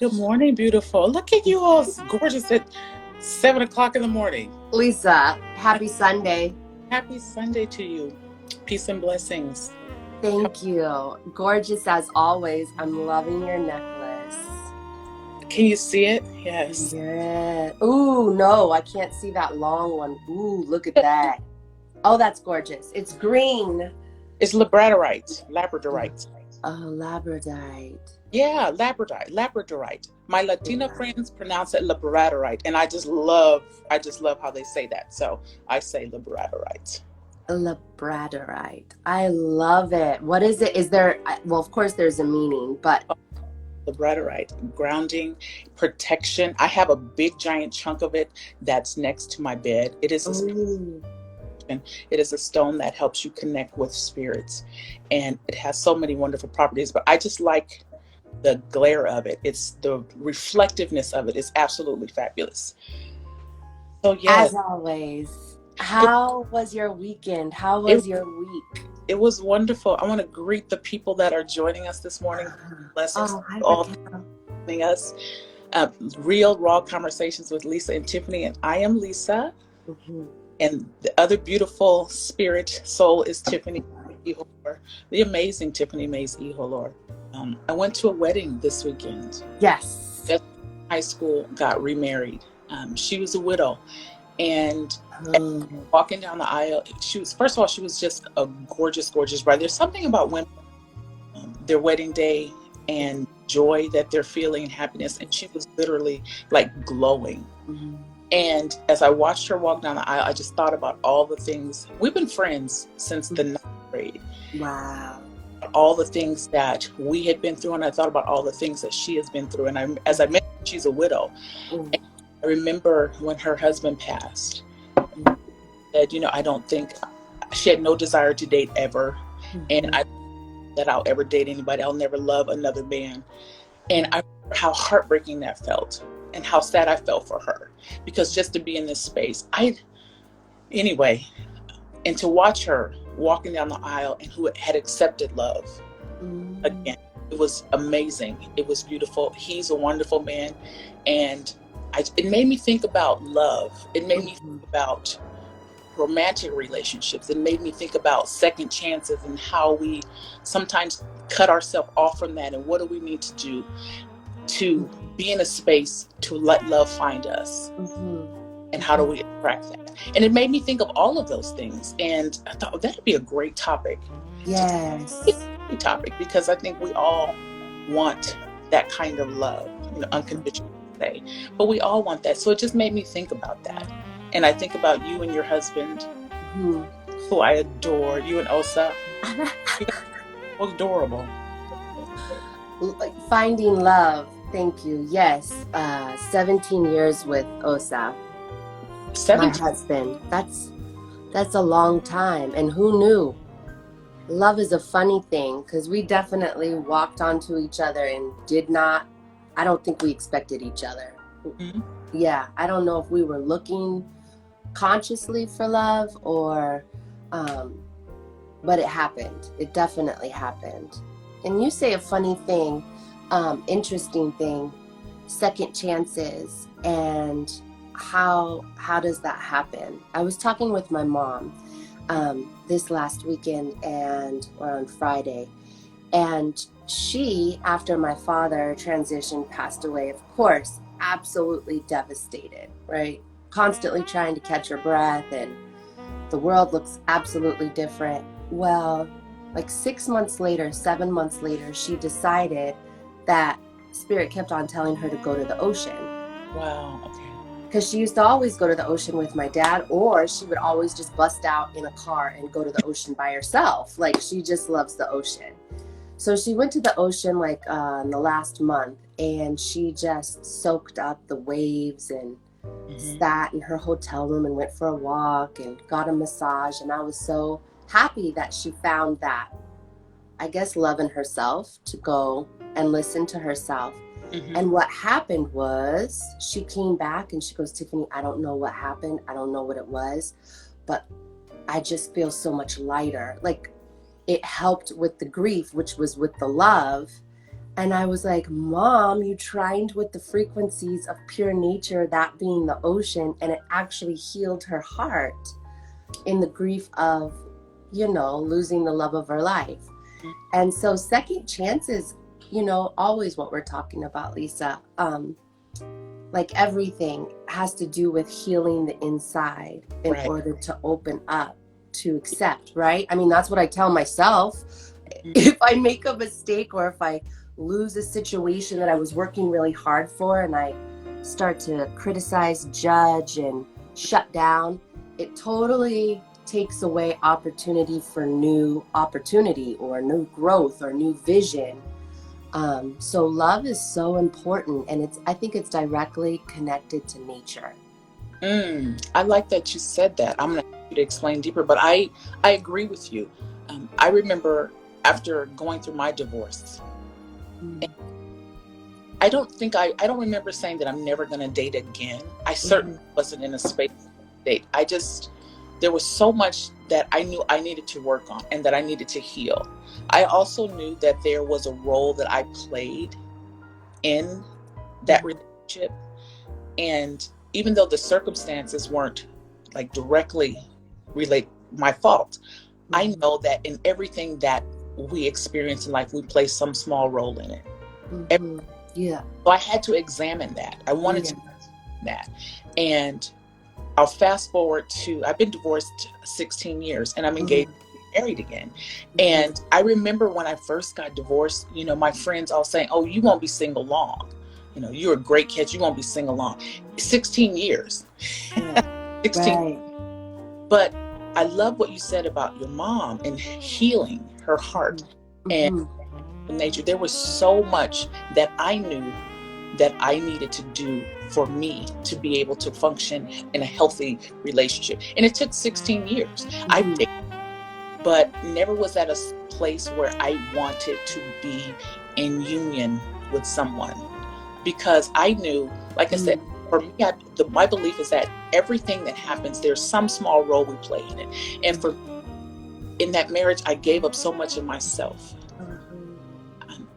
Good morning, beautiful. Look at you all gorgeous at 7 o'clock in the morning. Lisa, happy Sunday. Happy Sunday to you. Peace and blessings. How- Thank you. Gorgeous as always. I'm loving your necklace. Can you see it? Yes. Yeah. Ooh, no, I can't see that long one. Ooh, look at that. Oh, that's gorgeous. It's green. It's labradorite. Labradorite. Oh, labradorite. Yeah, labradorite. My Latino Yeah. friends pronounce it labradorite, and I just love how they say that. So I say labradorite. Labradorite. I love it. What is it? Is there, well, of course there's a meaning, but Labradorite, grounding, protection. I have a big giant chunk of it that's next to my bed. ooh. It is a stone that helps you connect with spirits, and it has so many wonderful properties. But I just like the glare of it. It's the reflectiveness of it is absolutely fabulous. So yes, As always. it, How was your weekend? How it was your week? it was wonderful. I want to greet the people that are joining us this morning. Blessings Oh, hi, to all Raquel. joining us. Real raw conversations with Lisa and Tiffany, and I am Lisa. Mhm. And the other beautiful spirit soul is Tiffany Eholor, the amazing Tiffany Mays Eholor. I went to a wedding this weekend. Yes. Just high school, got remarried. She was a widow, and walking down the aisle, she was first of all, she was just a gorgeous, gorgeous bride. There's something about women, their wedding day, and joy that they're feeling and happiness, and she was literally like glowing. Mhm. And as I watched her walk down the aisle, I just thought about all the things. We've been friends since the ninth grade. Wow. All the things that we had been through, and I thought about all the things that she has been through. And as I mentioned, she's a widow. Mm. And I remember when her husband passed, that I don't think she had no desire to date ever, and Mhm. I don't think that I'll ever date anybody. I'll never love another man. And I remember how heartbreaking that felt, and how sad I felt for her, because just to be in this space, anyway, and to watch her walking down the aisle and who had accepted love Mm. again, it was amazing. It was beautiful. He's a wonderful man, and it made me think about love. It made me Mhm. think about romantic relationships. It made me think about second chances and how we sometimes cut ourselves off from that, and what do we need to do to be in a space to let love find us, Mhm. and how do Mhm. we attract that. And it made me think of all of those things, and I thought, that'd be a great topic to Yes. topic, because I think we all want that kind of love, unconditional, say, but we all want that. So it just made me think about that, and I think about you and your husband, Mhm. who I adore, you and Osa. You guys are so adorable. Like finding love. Thank you. Yes. 17 years with Osa, my 17. husband. That's a long time. And who knew? Love is a funny thing because we definitely walked onto each other and did not, I don't think we expected each other. Mhm. Yeah, I don't know if we were looking consciously for love or, um, but it happened. It definitely happened. And you say a funny thing, interesting thing, second chances, and how does that happen? I was talking with my mom this last weekend or on Friday, and she, after my father transitioned, passed away, of course, absolutely devastated, right? Constantly trying to catch her breath, and the world looks absolutely different. Well, like 6 months later, 7 months later, she decided that Spirit kept on telling her to go to the ocean. Wow. Okay. Because she used to always go to the ocean with my dad, or she would always just bust out in a car and go to the ocean by herself. Like, she just loves the ocean. So she went to the ocean like in the last month, and she just soaked up the waves and Hmm. sat in her hotel room and went for a walk and got a massage. And I was so happy that she found that, I guess, love in herself to go and listen to herself. Hmm. And what happened was she came back and she goes, Tiffany, I don't know what happened. I don't know what it was, but I just feel so much lighter. Like, it helped with the grief, which was with the love. And I was like, Mom, you trained with the frequencies of pure nature, that being the ocean, and it actually healed her heart in the grief of, losing the love of her life. And so second chances, always what we're talking about, Lisa. Like everything has to do with healing the inside in Right. order to open up to accept, right? I mean, that's what I tell myself. If I make a mistake or if I lose a situation that I was working really hard for and I start to criticize, judge, and shut down, it totally takes away opportunity for new opportunity or new growth or new vision. So love is so important, and I think it's directly connected to nature. I like that you said that. I'm going to ask you to explain deeper, but I agree with you. I remember after going through my divorce, I don't remember saying that I'm never going to date again. I certainly wasn't in a space to date. There was so much that I knew I needed to work on and that I needed to heal. I also knew that there was a role that I played in that relationship. And even though the circumstances weren't like directly my fault, I know that in everything that we experience in life, we play some small role in it. Yeah. So I had to examine that. I wanted to examine that. And I'll fast forward to, I've been divorced 16 years and I'm engaged to be married again. And I remember when I first got divorced, my friends all saying, oh, you won't be single long. You're a great catch. You won't be single long. 16 years. 16. Right. But I love what you said about your mom and healing her heart and nature. There was so much that I knew that I needed to do for me to be able to function in a healthy relationship. And it took 16 years. I dated, but never was at a place where I wanted to be in union with someone. Because I knew, like I said, for me, my belief is that everything that happens, there's some small role we play in it. And in that marriage, I gave up so much of myself.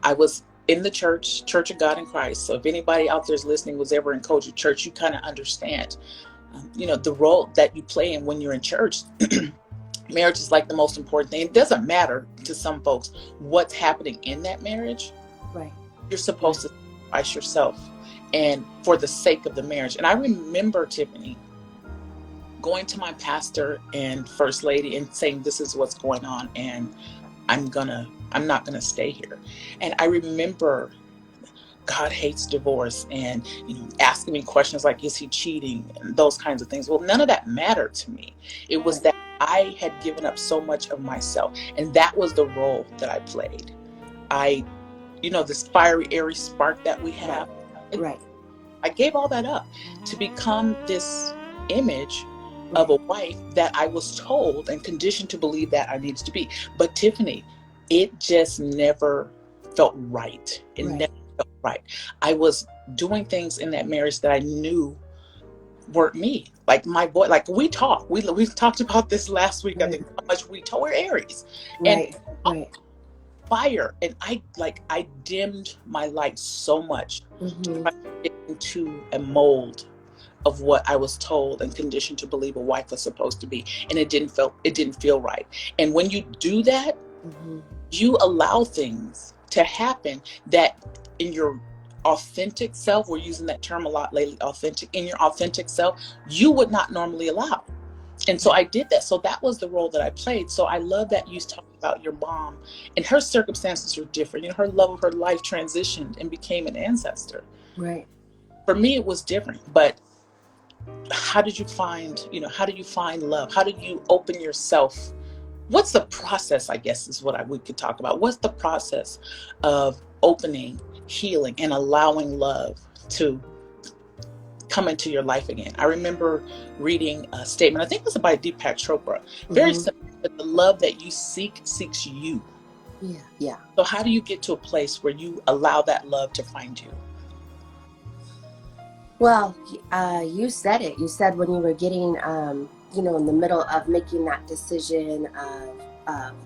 I was in the Church of God in Christ. So if anybody out there is listening was ever in Kojic Church, you kind of understand, the role that you play in when you're in church. Marriage is like the most important thing. It doesn't matter to some folks what's happening in that marriage. Right. You're supposed to sacrifice yourself and for the sake of the marriage. And I remember, Tiffany, going to my pastor and first lady and saying, this is what's going on and I'm not gonna stay here. And I remember God hates divorce and asking me questions like, is he cheating, and those kinds of things. Well, none of that mattered to me. It was that I had given up so much of myself, and that was the role that I played. This fiery, airy spark that we have. Right. I gave all that up to become this image of a wife that I was told and conditioned to believe that I needed to be. But Tiffany, it just never felt right. It never felt right. I was doing things in that marriage that I knew weren't me. Like my boy, like we talked about this last week. I think how much we talk. We're Aries. And fire. And I dimmed my light so much to try to get into a mold of what I was told and conditioned to believe a wife was supposed to be. And it didn't feel right. And when you do that, you allow things to happen that in your authentic self, we're using that term a lot lately, authentic, in your authentic self, you would not normally allow. And so I did that. So that was the role that I played. So I love that you talked about your mom, and her circumstances were different. Her love of her life transitioned and became an ancestor. Right. For me, it was different. But how did you find love? How did you open yourself? What's the process, I guess, is what we could talk about. What's the process of opening, healing, and allowing love to come into your life again? I remember reading a statement, I think it was by Deepak Chopra, very simple, that the love that you seeks you. Yeah. So how do you get to a place where you allow that love to find you? Well, you said it. You said when you were getting, in the middle of making that decision of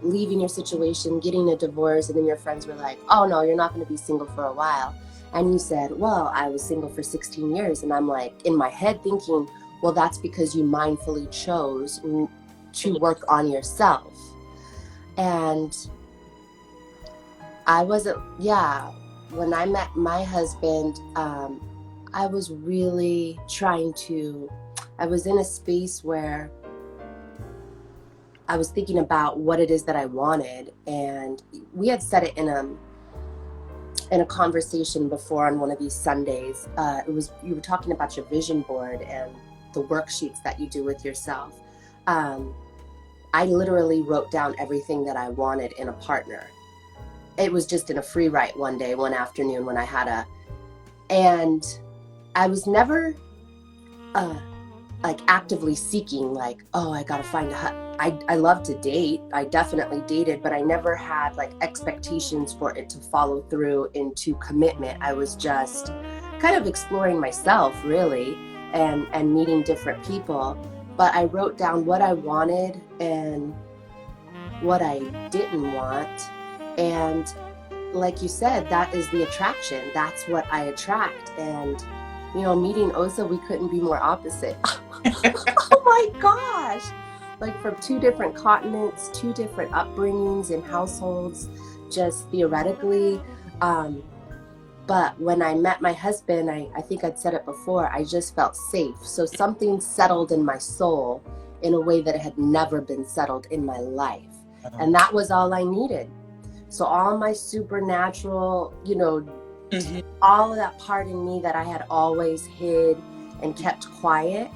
leaving your situation, getting a divorce, and then your friends were like, oh no, you're not going to be single for a while. And you said, well, I was single for 16 years. And I'm like, in my head thinking, well, that's because you mindfully chose to work on yourself. And I wasn't, when I met my husband, I was really I was in a space where I was thinking about what it is that I wanted. And we had said it in a conversation before on one of these Sundays. You were talking about your vision board and the worksheets that you do with yourself. I literally wrote down everything that I wanted in a partner. It was just in a free write one afternoon when I had and I was never like actively seeking, like, oh, I gotta find I love to date. I definitely dated, but I never had like expectations for it to follow through into commitment. I was just kind of exploring myself, really, and meeting different people. But I wrote down what I wanted and what I didn't want. And like you said, that is the attraction. That's what I attract. And, meeting Osa, we couldn't be more opposite. Oh my gosh. Like from 2 different continents, 2 different upbringings and households, just theoretically. But when I met my husband, I think I'd said it before, I just felt safe. So something settled in my soul in a way that it had never been settled in my life. And that was all I needed. So all my supernatural, all of that part in me that I had always hid and kept quiet,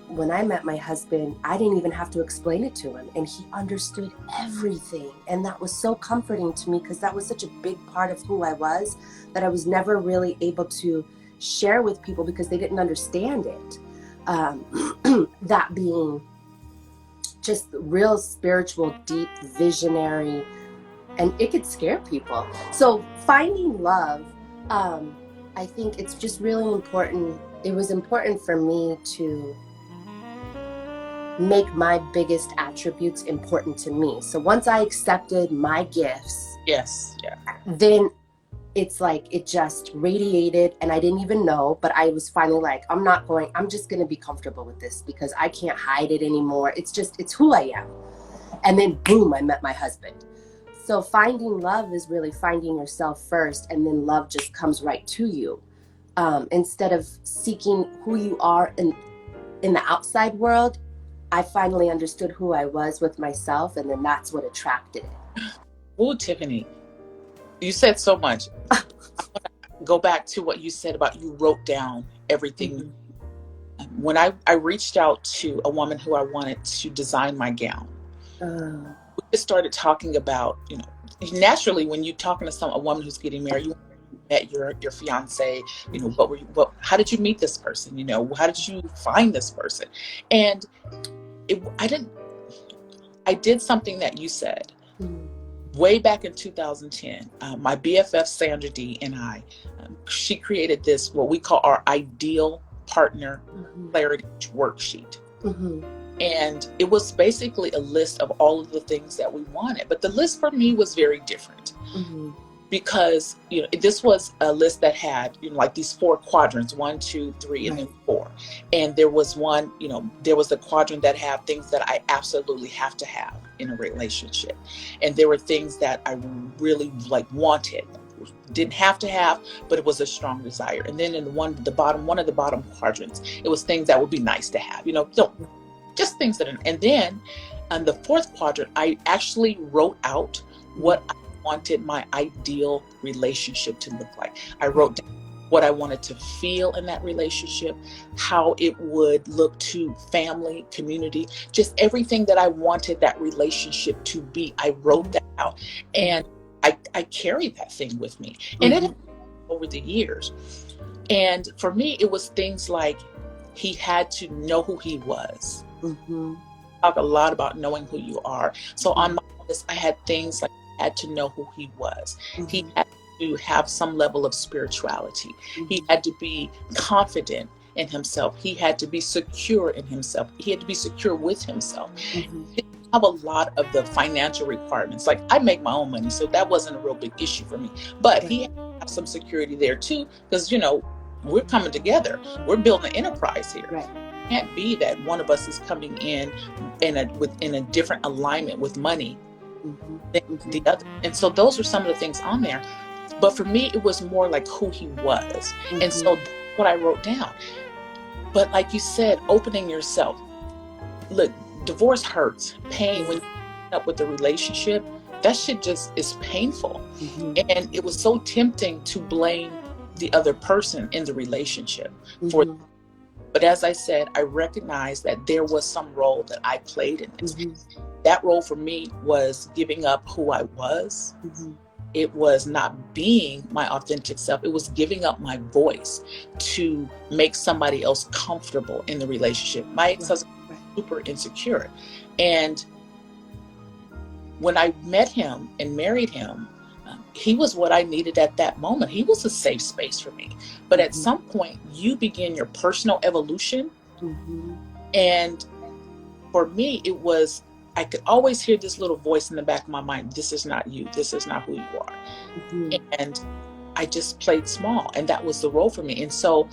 when I met my husband, I didn't even have to explain it to him, and he understood everything. And that was so comforting to me, because that was such a big part of who I was that I was never really able to share with people because they didn't understand it. That being just real spiritual, deep, visionary, and it could scare people. So finding love, I think it's just really important. It was important for me to make my biggest attributes important to me. So once I accepted my gifts, then it's like it just radiated, and I didn't even know, but I was finally like, I'm just going to be comfortable with this because I can't hide it anymore. It's who I am. And then boom, I met my husband. So finding love is really finding yourself first, and then love just comes right to you. Instead of seeking who you are in the outside world, I finally understood who I was with myself, and then that's what attracted it. Oh, Tiffany, you said so much. I want to go back to what you said about you wrote down everything. Mm-hmm. When I reached out to a woman who I wanted to design my gown, we just started talking about, naturally when you're talking to a woman who's getting married, you met your fiance, how did you meet this person? How did you find this person? And I did something that you said way back in 2010. My BFF Sandra D and I, she created this, what we call our ideal partner clarity worksheet. And it was basically a list of all of the things that we wanted. But the list for me was very different. Because this was a list that had like these 4 quadrants, 1, 2, 3, and then 4. And there was one, there was a quadrant that had things that I absolutely have to have in a relationship, and there were things that I really wanted, didn't have to have, but it was a strong desire. And then in one of the bottom quadrants, it was things that would be nice to have, just things that. And then on the 4th quadrant, I actually wrote out what I wanted my ideal relationship to look like. I wrote down what I wanted to feel in that relationship, how it would look to family, community, just everything that I wanted that relationship to be. I wrote that out, and I carried that thing with me. And it over the years. And for me, it was things like he had to know who he was. Talk a lot about knowing who you are. So on my list, I had things like had to know who he was. He had to have some level of spirituality. He had to be confident in himself. He had to be secure in himself. He had to be secure with himself. have a lot of the financial requirements. Like, I make my own money, so that wasn't a real big issue for me. But he had to have some security there too, because we're coming together. We're building an enterprise here. Right. It can't be that one of us is coming in a different alignment with money than the other. And so those are some of the things on there. But for me, it was more like who he was. And so that's what I wrote down. But like you said, opening yourself. Look, divorce hurts. Pain, when you end up with a relationship, that shit just is painful. And it was so tempting to blame the other person in the relationship for. But as I said, I recognized that there was some role that I played in this. That role for me was giving up who I was. It was not being my authentic self. It was giving up my voice to make somebody else comfortable in the relationship. My ex-husband was super insecure. And when I met him and married him, he was what I needed at that moment. He was a safe space for me. But at some point, you begin your personal evolution. And for me, it was, I could always hear this little voice in the back of my mind. This is not you. This is not who you are. And I just played small. And that was the role for me. And so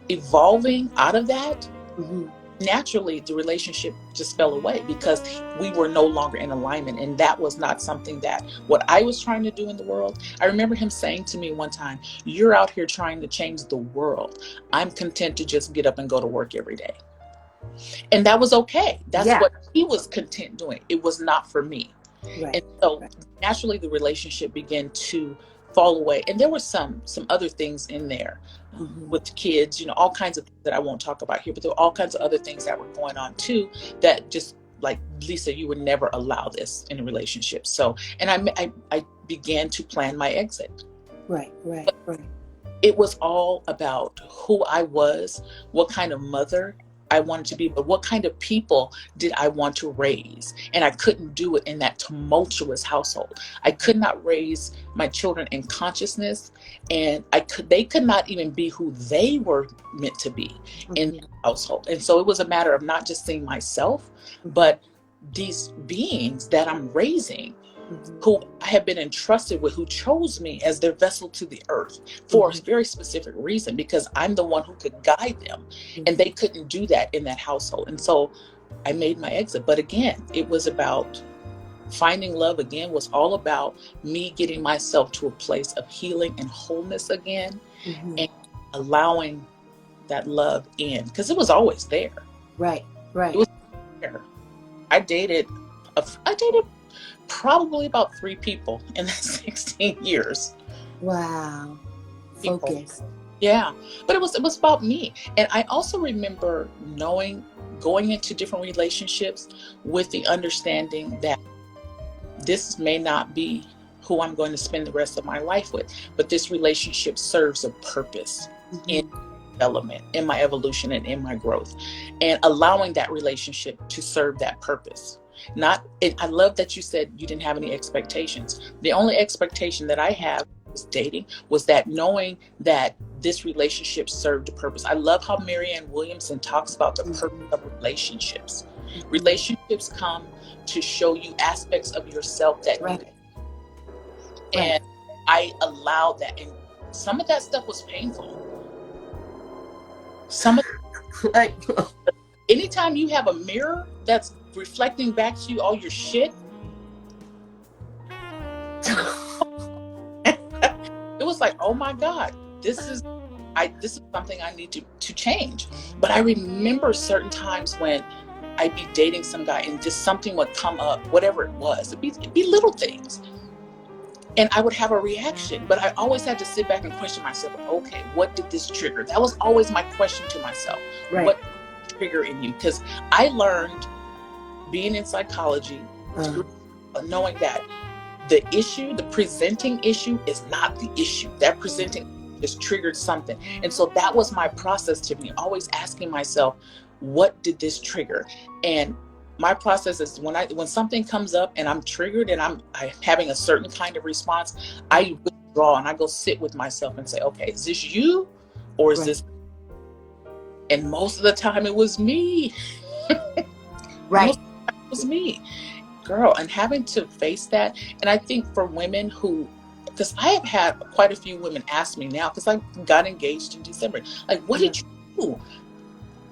evolving out of that, naturally, the relationship just fell away because we were no longer in alignment. And that was not something that what I was trying to do in the world. I remember him saying to me one time, "You're out here trying to change the world. I'm content to just get up and go to work every day." And that was okay. That's what he was content doing. It was not for me. And so naturally the relationship began to fall away. And there were some other things in there with kids, all kinds of things that I won't talk about here, but there were all kinds of other things that were going on too, that just like, Leisa, you would never allow this in a relationship. So, and I began to plan my exit. Right. It was all about who I was, what kind of mother I wanted to be, but what kind of people did I want to raise? And I couldn't do it in that tumultuous household. I could not raise my children in consciousness, and they could not even be who they were meant to be in the household. And so it was a matter of not just seeing myself, but these beings that I'm raising, who I have been entrusted with, who chose me as their vessel to the earth for a very specific reason, because I'm the one who could guide them, and they couldn't do that in that household. And so I made my exit. But again, it was about finding love again, was all about me getting myself to a place of healing and wholeness again, and allowing that love in, because it was always there. Right. It was there. I dated probably about 3 people in that 16 years. Wow. Focus. Yeah. But it was about me. And I also remember going into different relationships with the understanding that this may not be who I'm going to spend the rest of my life with, but this relationship serves a purpose in development, in my evolution, and in my growth, and allowing that relationship to serve that purpose. I love that you said you didn't have any expectations. The only expectation that I have was dating, was that knowing that this relationship served a purpose. I love how Marianne Williamson talks about the purpose of relationships. Relationships come to show you aspects of yourself that need it. And I allowed that. And some of that stuff was painful. Anytime you have a mirror that's reflecting back to you all your shit, it was like, oh my God, this is something I need to change. But I remember certain times when I'd be dating some guy and just something would come up, whatever it was. It'd be little things. And I would have a reaction, but I always had to sit back and question myself. Okay, what did this trigger? That was always my question to myself. What trigger in you? Because I learned, being in psychology, knowing that the presenting issue is not the issue. That presenting just triggered something. And so that was my process, Tiffany, always asking myself, what did this trigger? And my process is when something comes up and I'm triggered and I'm having a certain kind of response, I withdraw and I go sit with myself and say, okay, is this you or is this? And most of the time it was me. was me, girl. And having to face that. And I think for women who, because I have had quite a few women ask me now, because I got engaged in December, like, what did you do?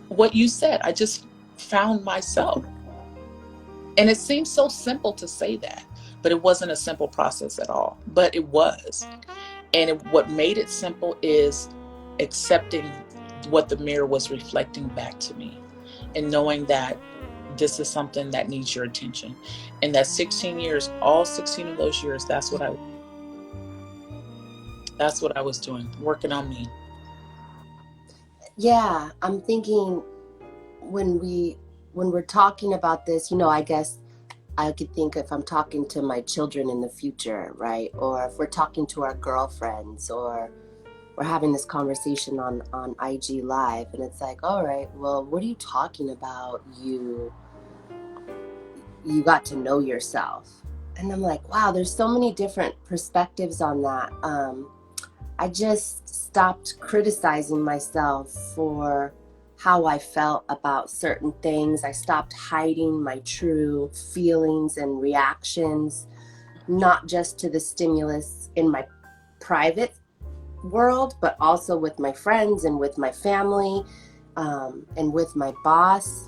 What you said, I just found myself. And it seems so simple to say that, but it wasn't a simple process at all. But it was. And what made it simple is accepting what the mirror was reflecting back to me, and knowing that this is something that needs your attention. And that 16 years, all 16 of those years, that's what I was doing, working on me. Yeah, I'm thinking when we're talking about this, I guess I could think if I'm talking to my children in the future, right? Or if we're talking to our girlfriends, or we're having this conversation on IG Live, and it's like, all right, well, what are you talking about? You got to know yourself. And I'm like, wow, there's so many different perspectives on that. I just stopped criticizing myself for how I felt about certain things. I stopped hiding my true feelings and reactions, not just to the stimulus in my private world, but also with my friends and with my family, and with my boss.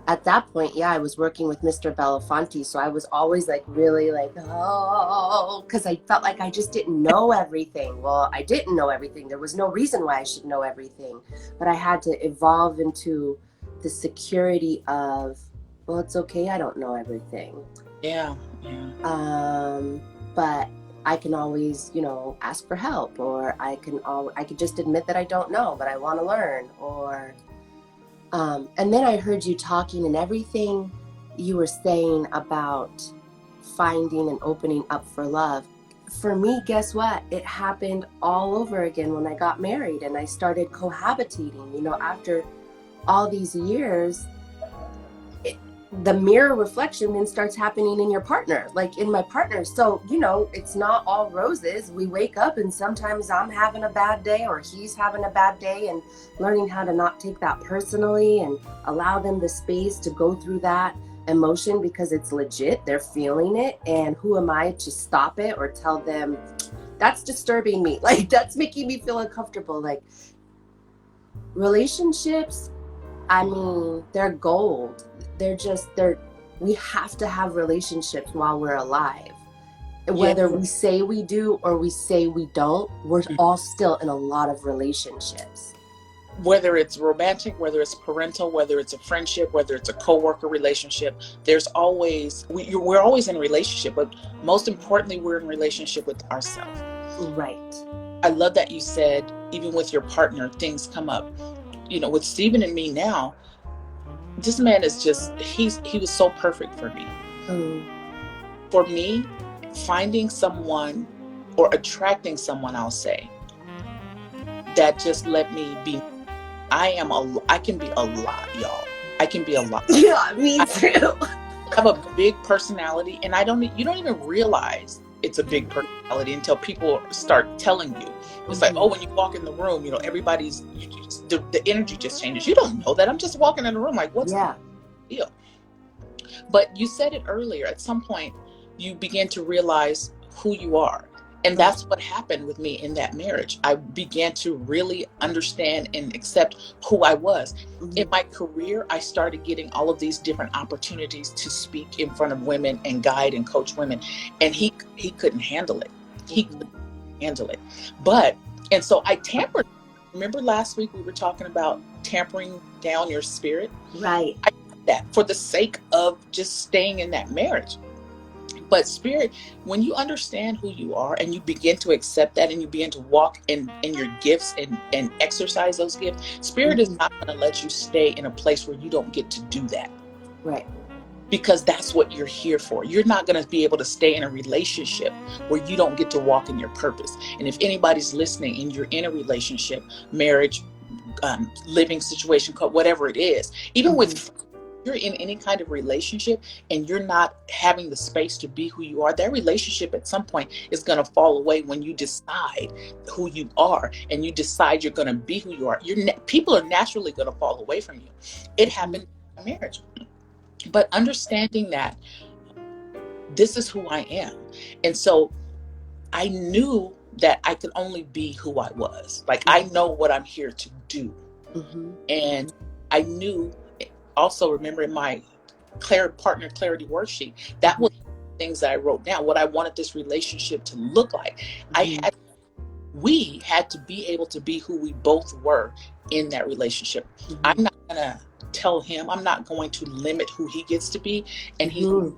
At that point, yeah, I was working with Mr. Belafonte, so I was always like really like, oh, because I felt like I just didn't know everything. Well, I didn't know everything. There was no reason why I should know everything, but I had to evolve into the security of, well, it's okay, I don't know everything. Yeah. But I can always, ask for help, or I could just admit that I don't know, but I want to learn, or. And then I heard you talking, and everything you were saying about finding and opening up for love. For me, guess what? It happened all over again when I got married and I started cohabitating. After all these years, the mirror reflection then starts happening in your partner, like in my partner. So, it's not all roses. We wake up and sometimes I'm having a bad day or he's having a bad day, and learning how to not take that personally and allow them the space to go through that emotion because it's legit. They're feeling it. And who am I to stop it or tell them that's disturbing me? Like, that's making me feel uncomfortable. Like, relationships, I mean, they're gold. We have to have relationships while we're alive. Whether we say we do or we say we don't, we're all still in a lot of relationships. Whether it's romantic, whether it's parental, whether it's a friendship, whether it's a coworker relationship, we're always in a relationship, but most importantly, we're in a relationship with ourselves. Right. I love that you said, even with your partner, things come up. With Stephen and me now, this man is he was so perfect for me. For me, finding someone or attracting someone, I'll say, that just let me be. I can be a lot, y'all. I can be a lot. Yeah, me too. I have a big personality, and you don't even realize it's a big personality until people start telling you. It's like, oh, when you walk in the room, the energy just changes. You don't know that. I'm just walking in the room like, what's the deal? But you said it earlier. At some point, you begin to realize who you are. And that's what happened with me in that marriage. I began to really understand and accept who I was. In my career, I started getting all of these different opportunities to speak in front of women and guide and coach women. And he couldn't handle it. He couldn't handle it. And so I tampered. Remember last week we were talking about tampering down your spirit? Right. I did that for the sake of just staying in that marriage. But spirit, when you understand who you are and you begin to accept that and you begin to walk in your gifts and exercise those gifts, spirit is not going to let you stay in a place where you don't get to do that. Right. Because that's what you're here for. You're not going to be able to stay in a relationship where you don't get to walk in your purpose. And if anybody's listening and you're in a relationship, marriage, living situation, whatever it is, even with you're in any kind of relationship and you're not having the space to be who you are, that relationship at some point is going to fall away when you decide who you are and you decide you're going to be who you are. People are naturally going to fall away from you. It happened in marriage. But understanding that this is who I am. And so I knew that I could only be who I was. Like, I know what I'm here to do. And I knew, also remembering my partner clarity worksheet, that was things that I wrote down, what I wanted this relationship to look like. We had to be able to be who we both were in that relationship. I'm not gonna tell him, I'm not going to limit who he gets to be, and he's who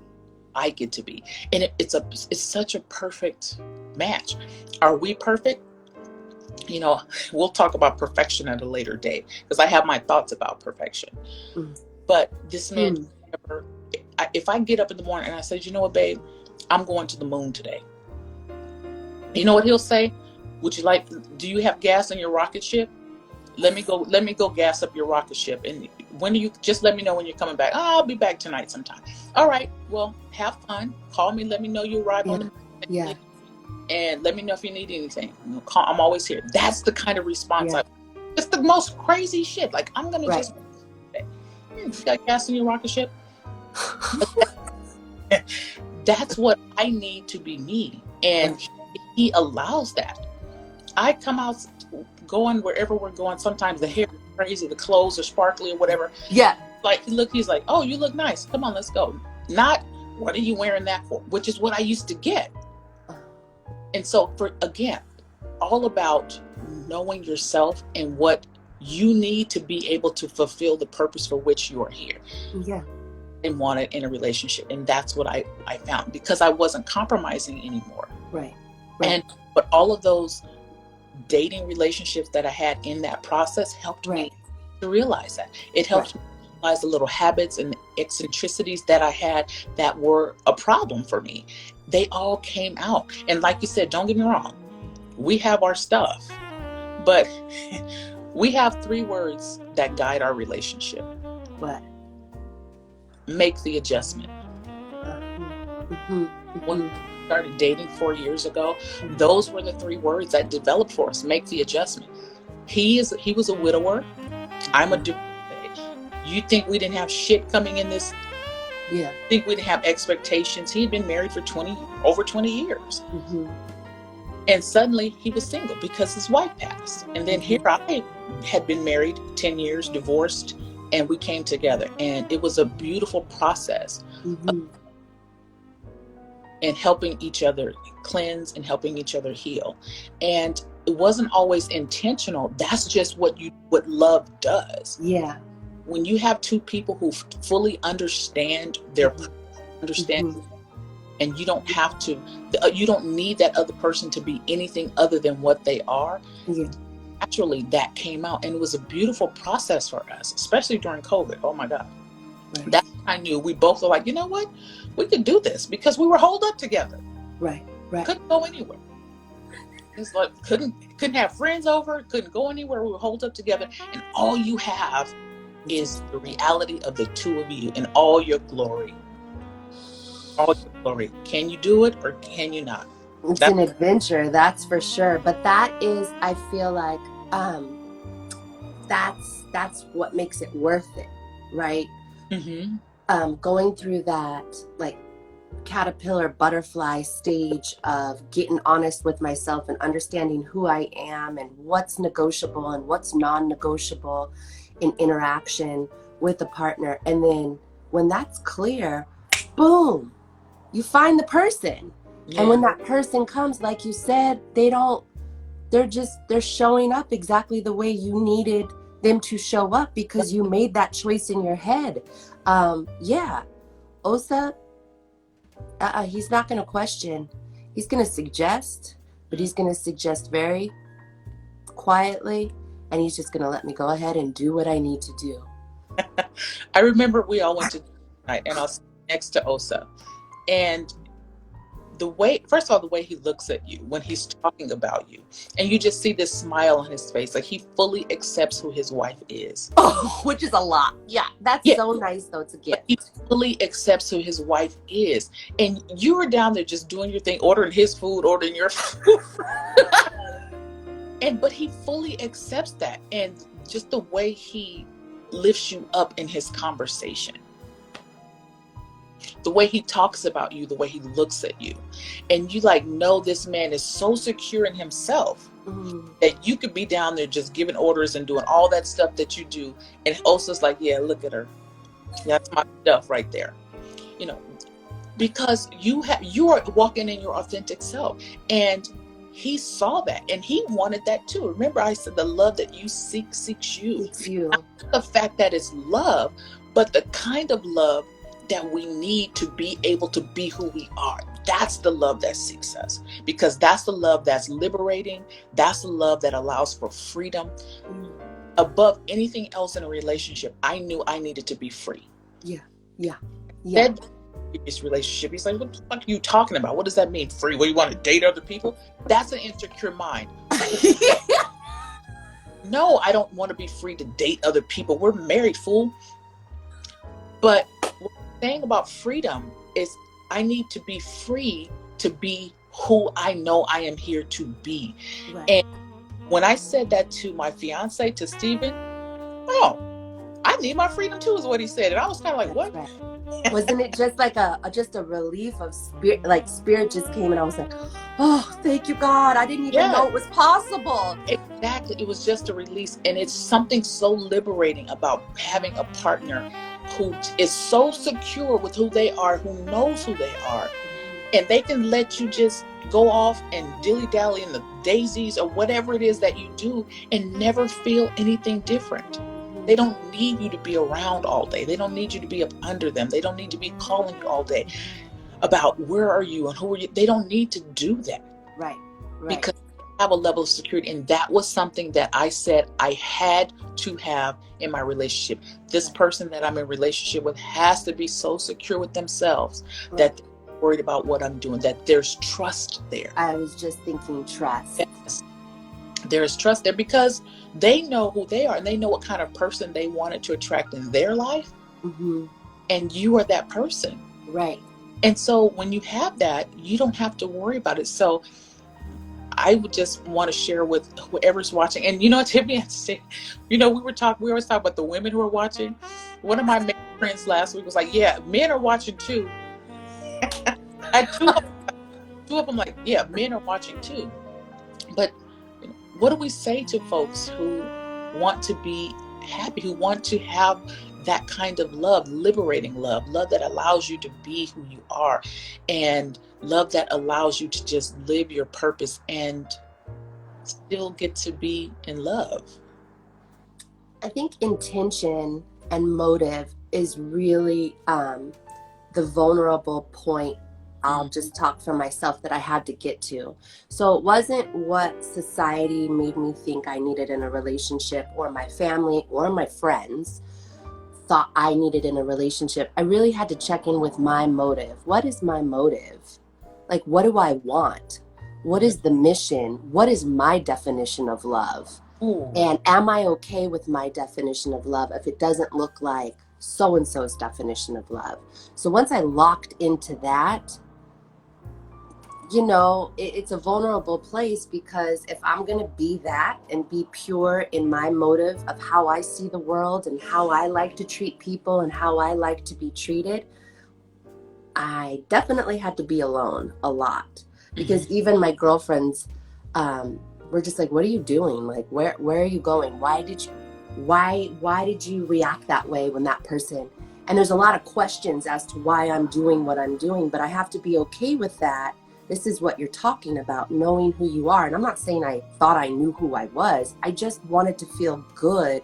I get to be. And it's such a perfect match. Are we perfect? You know, we'll talk about perfection at a later date, because I have my thoughts about perfection. But this man, if I get up in the morning and I say, you know what, babe, I'm going to the moon today. You know what he'll say? Do you have gas in your rocket ship? Let me go gas up your rocket ship. And when do you, just let me know when you're coming back. Oh, I'll be back tonight sometime. All right, well, have fun. Call me, let me know you arrive on the moon. And let me know if you need anything. I'm always here. That's the kind of response it's the most crazy shit. Like, I'm gonna just, you got gas in your rocket ship? That's what I need to be me. And he allows that. I come out going wherever we're going. Sometimes the hair is crazy, the clothes are sparkly or whatever. Like, he's like, oh, you look nice. Come on, let's go. Not, what are you wearing that for? Which is what I used to get. And so, again, all about knowing yourself and what you need to be able to fulfill the purpose for which you are here. And want it in a relationship. And that's what I found, because I wasn't compromising anymore. But all of those dating relationships that I had in that process helped me to realize that. It helped me realize the little habits and eccentricities that I had that were a problem for me. They all came out. And like you said, don't get me wrong, we have our stuff, but we have 3 words that guide our relationship. What? Make the adjustment. When we started dating 4 years ago, those were the 3 words that developed for us. Make the adjustment. He was a widower. I'm a divorcee. You think we didn't have shit coming in this? Think we didn't have expectations? He had been married for over 20 years. And suddenly he was single because his wife passed. And then here I had been married 10 years, divorced, and we came together. And it was a beautiful process. And helping each other cleanse and helping each other heal. And it wasn't always intentional. That's just what love does. When you have 2 people who fully understand and you don't have to, you don't need that other person to be anything other than what they are. Naturally, that came out, and it was a beautiful process for us, especially during COVID. Oh my God. That's when I knew we both were like, you know what? We could do this, because we were holed up together. Couldn't go anywhere. It's like couldn't have friends over, couldn't go anywhere. We were holed up together, and all you have is the reality of the 2 of you in all your glory. All your glory. Can you do it or can you not? It's an adventure, that's for sure. But that is, I feel like, that's what makes it worth it, right? Going through that, like, caterpillar butterfly stage of getting honest with myself and understanding who I am and what's negotiable and what's non-negotiable in interaction with a partner. And then when that's clear, boom, you find the person. And when that person comes, like you said, they're showing up exactly the way you needed them to show up, because you made that choice in your head. Osa, he's not going to question. He's going to suggest, but he's going to suggest very quietly, and he's just going to let me go ahead and do what I need to do. I remember we all went to night, and I was next to Osa, and first of all, the way he looks at you when he's talking about you, and you just see this smile on his face, like he fully accepts who his wife is. Which is a lot. That's so nice, though. It's a gift. He fully accepts who his wife is, and you were down there just doing your thing, ordering his food, ordering your food. But he fully accepts that, and just the way he lifts you up in his conversation. the way he talks about you, the way he looks at you. And you like know this man is so secure in himself that you could be down there just giving orders and doing all that stuff that you do. And Osa's like, yeah, look at her. That's my stuff right there. You know, because you are walking in your authentic self. And he saw that and he wanted that too. Remember, I said the love that you seeks you. It's you. Not the fact that it's love, but the kind of love that we need to be able to be who we are. That's the love that seeks us, because that's the love that's liberating. That's the love that allows for freedom. Above anything else in a relationship, I knew I needed to be free. Yeah. That previous relationship, he's like, what the fuck are you talking about? What does that mean, free? What, you want to date other people? That's an insecure mind. No, I don't want to be free to date other people. We're married, fool. But what I'm saying about freedom is I need to be free to be who I know I am here to be. Right. And when I said that to my fiance, to Steven, oh, I need my freedom too, is what he said. And I was kind of like, what? Right. Wasn't it just like a relief of spirit? Like spirit just came and I was like, oh, thank you, God. I didn't even know it was possible. Exactly. It was just a release. And it's something so liberating about having a partner who is so secure with who they are, who knows who they are. And they can let you just go off and dilly-dally in the daisies or whatever it is that you do and never feel anything different. They don't need you to be around all day. They don't need you to be up under them. They don't need to be calling you all day about where are you and who are you. They don't need to do that. Right. Because they have a level of security. And that was something that I said I had to have in my relationship. This person that I'm in relationship with has to be so secure with themselves that they're worried about what I'm doing, that there's trust there. I was just thinking trust. Yes. There's trust there because they know who they are and they know what kind of person they wanted to attract in their life. And you are that person. Right. And so when you have that, you don't have to worry about it. So I would just want to share with whoever's watching. And you know, Tiffany, we always talk about the women who are watching. One of my male friends last week was like, yeah, men are watching too. I two of them like, yeah, men are watching too. But what do we say to folks who want to be happy, who want to have that kind of love, liberating love that allows you to be who you are, and love that allows you to just live your purpose and still get to be in love? I think intention and motive is really the vulnerable point. I'll just talk for myself that I had to get to. So it wasn't what society made me think I needed in a relationship, or my family or my friends thought I needed in a relationship. I really had to check in with my motive. What is my motive? Like, what do I want? What is the mission? What is my definition of love? And am I okay with my definition of love if it doesn't look like so-and-so's definition of love? So once I locked into that, you know, it's a vulnerable place, because if I'm going to be that and be pure in my motive of how I see the world and how I like to treat people and how I like to be treated, I definitely had to be alone a lot, because even my girlfriends were just like, what are you doing? Like, where are you going? Why did you react that way when that person? And there's a lot of questions as to why I'm doing what I'm doing, but I have to be okay with that. This is what you're talking about, knowing who you are. And I'm not saying I thought I knew who I was. I just wanted to feel good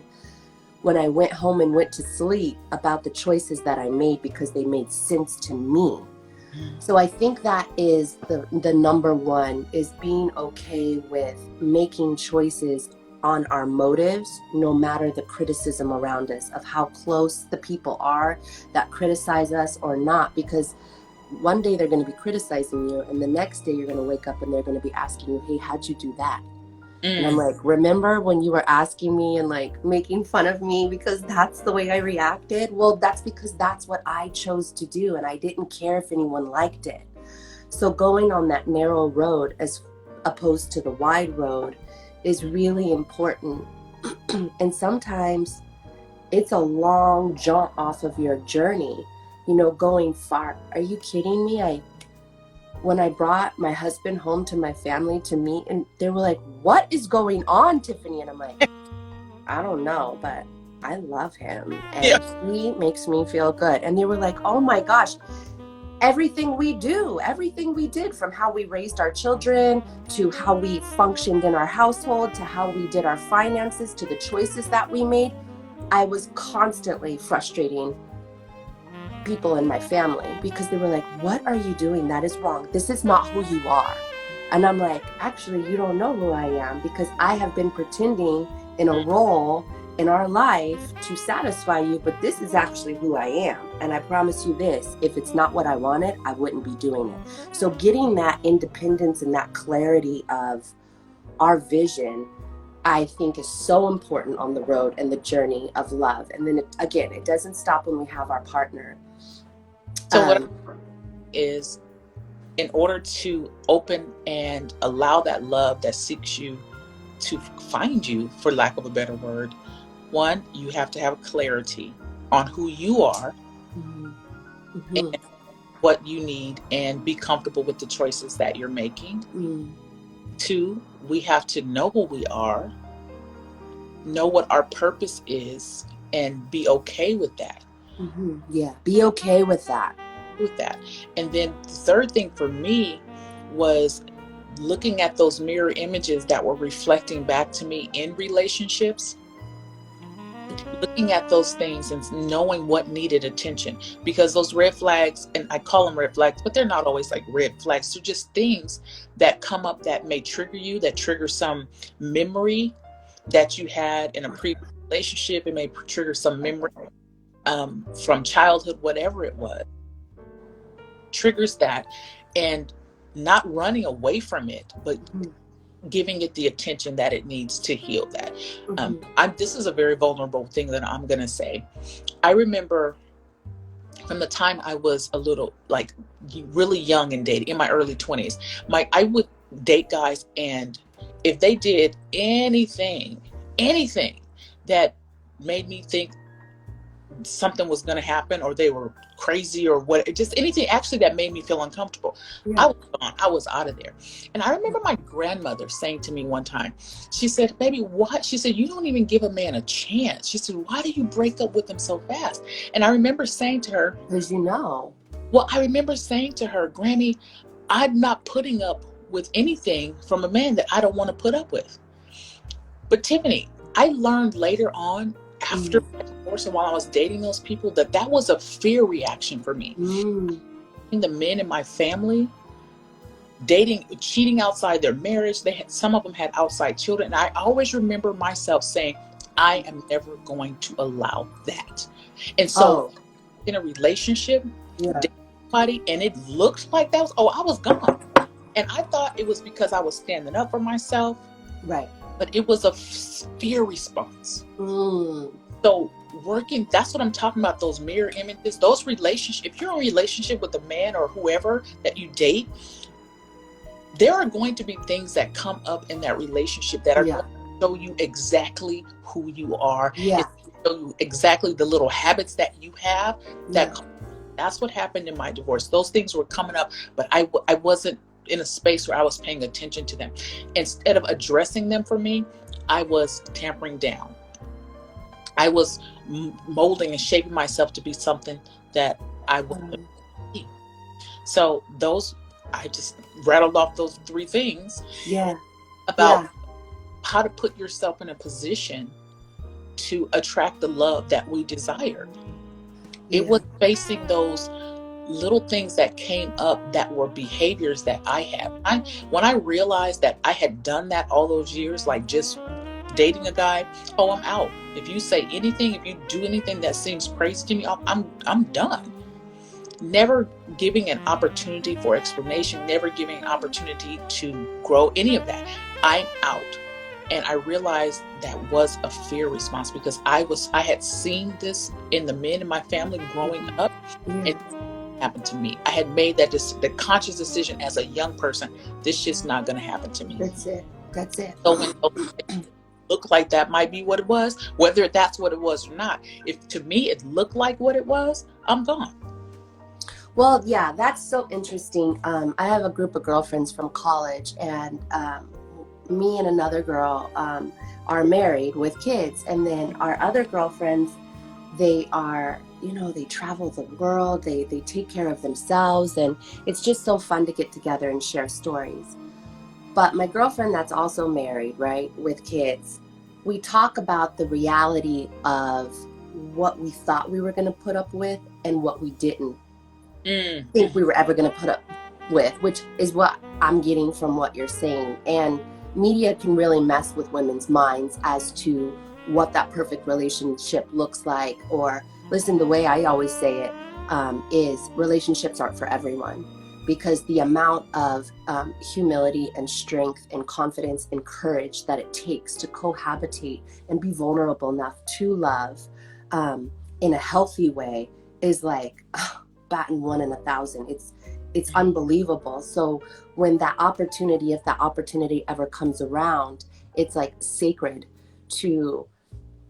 when I went home and went to sleep about the choices that I made, because they made sense to me. So I think that is the number one, is being okay with making choices on our motives, no matter the criticism around us of how close the people are that criticize us or not. Because one day they're going to be criticizing you, and the next day you're going to wake up and they're going to be asking you, hey, how'd you do that? And I'm like, remember when you were asking me and like making fun of me because that's the way I reacted? Well, that's because that's what I chose to do, and I didn't care if anyone liked it. So going on that narrow road as opposed to the wide road is really important. And sometimes it's a long jaunt off of your journey. going far. Are you kidding me? When I brought my husband home to my family to meet, and they were like, what is going on, Tiffany? And I'm like, I don't know, but I love him and he makes me feel good. And they were like, oh my gosh, everything we did, from how we raised our children to how we functioned in our household to how we did our finances to the choices that we made, I was constantly frustrating people in my family because they were like, what are you doing? That is wrong. This is not who you are. And I'm like, actually, you don't know who I am, because I have been pretending in a role in our life to satisfy you, but this is actually who I am. And I promise you this, if it's not what I wanted, I wouldn't be doing it. So getting that independence and that clarity of our vision, I think, is so important on the road and the journey of love. And then it doesn't stop when we have our partner. So what is, in order to open and allow that love that seeks you to find you, for lack of a better word, one, you have to have clarity on who you are and what you need, and be comfortable with the choices that you're making. Two, we have to know who we are, know what our purpose is, and be okay with that. Yeah, be okay with that. And then the third thing for me was looking at those mirror images that were reflecting back to me in relationships, looking at those things and knowing what needed attention, because those red flags, and I call them red flags, but they're not always like red flags. They're just things that come up that may trigger you, that trigger some memory that you had in a previous relationship. It may trigger some memory from childhood, whatever it was, triggers that, and not running away from it, but giving it the attention that it needs to heal that. This is a very vulnerable thing that I'm going to say. I remember from the time I was a little, like, really young and dating, in my early 20s, I would date guys, and if they did anything that made me think something was going to happen, or they were crazy, or what, just anything actually that made me feel uncomfortable, I was gone. I was out of there. And I remember my grandmother saying to me one time, she said, baby, what? She said, you don't even give a man a chance. She said, why do you break up with him so fast? And I remember saying to her, I remember saying to her, Granny, I'm not putting up with anything from a man that I don't want to put up with. But Tiffany, I learned later on, after my divorce and while I was dating those people, that was a fear reaction for me. The men in my family, cheating outside their marriage, some of them had outside children. And I always remember myself saying, I am never going to allow that. And so in a relationship, dating somebody, and it looked like that was, I was gone. And I thought it was because I was standing up for myself. Right. But it was a fear response. So that's what I'm talking about, those mirror images, those relationships. If you're in a relationship with a man or whoever that you date, there are going to be things that come up in that relationship that are going to show you exactly who you are. Show you exactly the little habits that you have. That's what happened in my divorce. Those things were coming up, but I wasn't in a space where I was paying attention to them. Instead of addressing them for me, I was tampering down. I was molding and shaping myself to be something that I wouldn't be. So I just rattled off those 3 things about how to put yourself in a position to attract the love that we desired. It was facing those little things that came up that were behaviors that I had. When I realized that I had done that all those years, like just dating a guy, I'm out. If you say anything, if you do anything that seems crazy to me, I'm done. Never giving an opportunity for explanation, never giving an opportunity to grow, any of that. I'm out. And I realized that was a fear response, because I had seen this in the men in my family growing up, and it happened to me. I had made the conscious decision as a young person, this shit's not going to happen to me. That's it. So when those look like that might be what it was, whether that's what it was or not, if to me it looked like what it was, I'm gone. Well, yeah, that's so interesting. I have a group of girlfriends from college, and me and another girl are married with kids, and then our other girlfriends, they are, they travel the world, they take care of themselves, and it's just so fun to get together and share stories. But my girlfriend that's also married, right, with kids, we talk about the reality of what we thought we were going to put up with and what we didn't think we were ever going to put up with, which is what I'm getting from what you're saying. And media can really mess with women's minds as to what that perfect relationship looks like. Or, listen, the way I always say it is relationships aren't for everyone, because the amount of humility and strength and confidence and courage that it takes to cohabitate and be vulnerable enough to love in a healthy way is like batting 1 in 1,000. It's unbelievable. So when that opportunity, if that opportunity ever comes around, it's like sacred to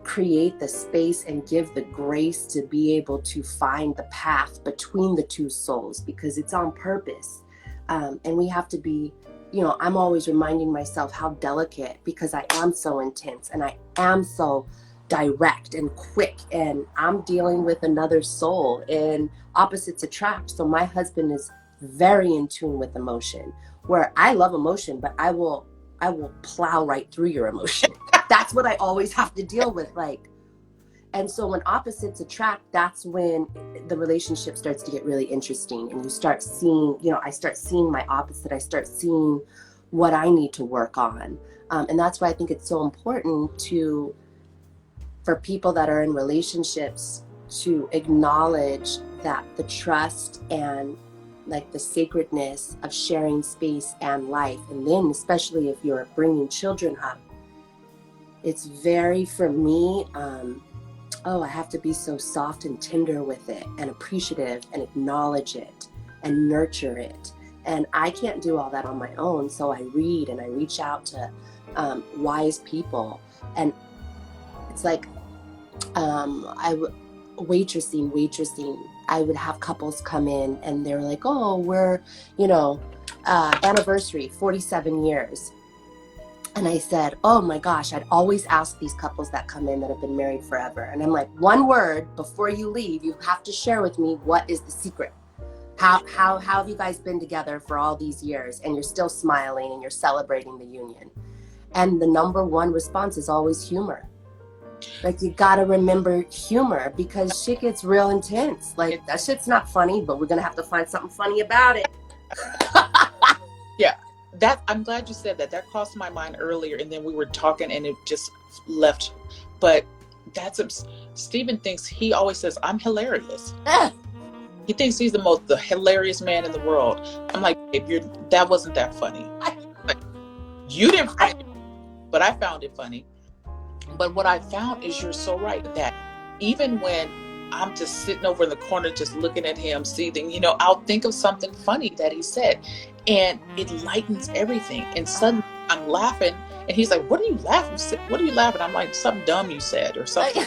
create the space and give the grace to be able to find the path between the two souls, because it's on purpose. And we have to be, I'm always reminding myself how delicate, because I am so intense and I am so direct and quick, and I'm dealing with another soul, and opposites attract. So my husband is very in tune with emotion, where I love emotion, but I will plow right through your emotion. That's what I always have to deal with. And so when opposites attract, that's when the relationship starts to get really interesting, and you start seeing, I start seeing my opposite. I start seeing what I need to work on. And that's why I think it's so important for people that are in relationships to acknowledge that the trust and like the sacredness of sharing space and life. And then especially if you're bringing children up, it's very, for me, I have to be so soft and tender with it and appreciative and acknowledge it and nurture it. And I can't do all that on my own. So I read and I reach out to wise people. And it's like waitressing. I would have couples come in and they're like, oh, we're, anniversary, 47 years. And I said, oh my gosh, I'd always ask these couples that come in that have been married forever. And I'm like, one word before you leave, you have to share with me, what is the secret? How have you guys been together for all these years and you're still smiling and you're celebrating the union? And the number one response is always humor. Like, you gotta remember humor, because shit gets real intense. Like, that shit's not funny, but we're gonna have to find something funny about it. Yeah, I'm glad you said that. That crossed my mind earlier, and then we were talking and it just left. But Stephen thinks, he always says, I'm hilarious. He thinks he's the hilarious man in the world. I'm like, babe, that wasn't that funny. Like, you didn't find it, but I found it funny. But what I found is, you're so right, that even when I'm just sitting over in the corner, just looking at him, seething, I'll think of something funny that he said, and it lightens everything. And suddenly I'm laughing, and he's like, what are you laughing? What are you laughing? I'm like, something dumb you said or something.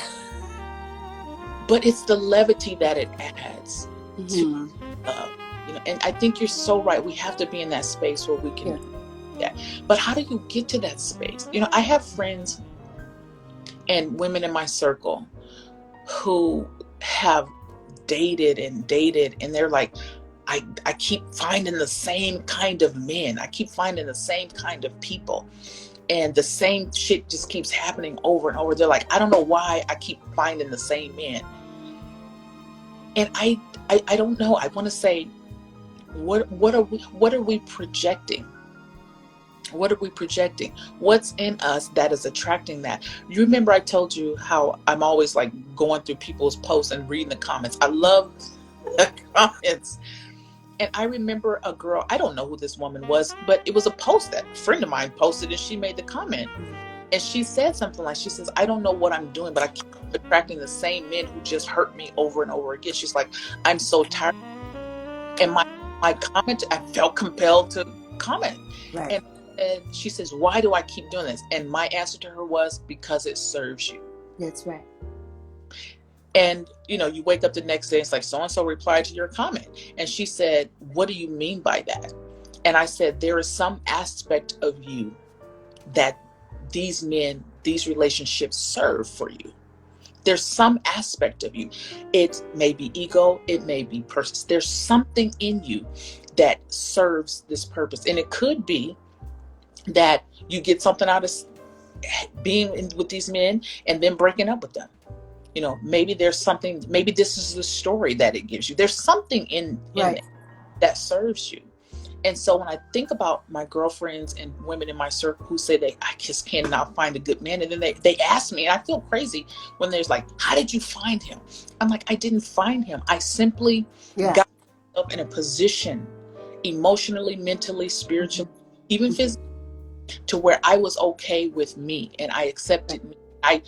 But it's the levity that it adds to and I think you're so right. We have to be in that space where we can do that. But how do you get to that space? I have friends and women in my circle who have dated, and they're like, I keep finding the same kind of men. I keep finding the same kind of people. And the same shit just keeps happening over and over. They're like, I don't know why I keep finding the same men. And I don't know. I want to say, what are we projecting? What are we projecting? What's in us that is attracting that? You remember I told you how I'm always like going through people's posts and reading the comments. I love the comments. And I remember a girl, I don't know who this woman was, but it was a post that a friend of mine posted, and she made the comment. And she said something like, she says, I don't know what I'm doing, but I keep attracting the same men who just hurt me over and over again. She's like, I'm so tired. And my comment, I felt compelled to comment. Right. And she says, why do I keep doing this? And my answer to her was, because it serves you. That's right. And, you know, you wake up the next day, it's like, so-and-so replied to your comment. And she said, what do you mean by that? And I said, there is some aspect of you that these men, these relationships serve for you. There's some aspect of you. It may be ego, it may be purpose. There's something in you that serves this purpose. And it could be that you get something out of being with these men and then breaking up with them. You know, maybe there's something, maybe this is the story that it gives you. There's something in Right. there that serves you. And so when I think about my girlfriends and women in my circle who say I just cannot find a good man, and then they ask me, and I feel crazy when there's like, how did you find him? I'm like, I didn't find him. I simply got myself in a position emotionally, mentally, spiritually, even physically, to where I was okay with me and I accepted me. I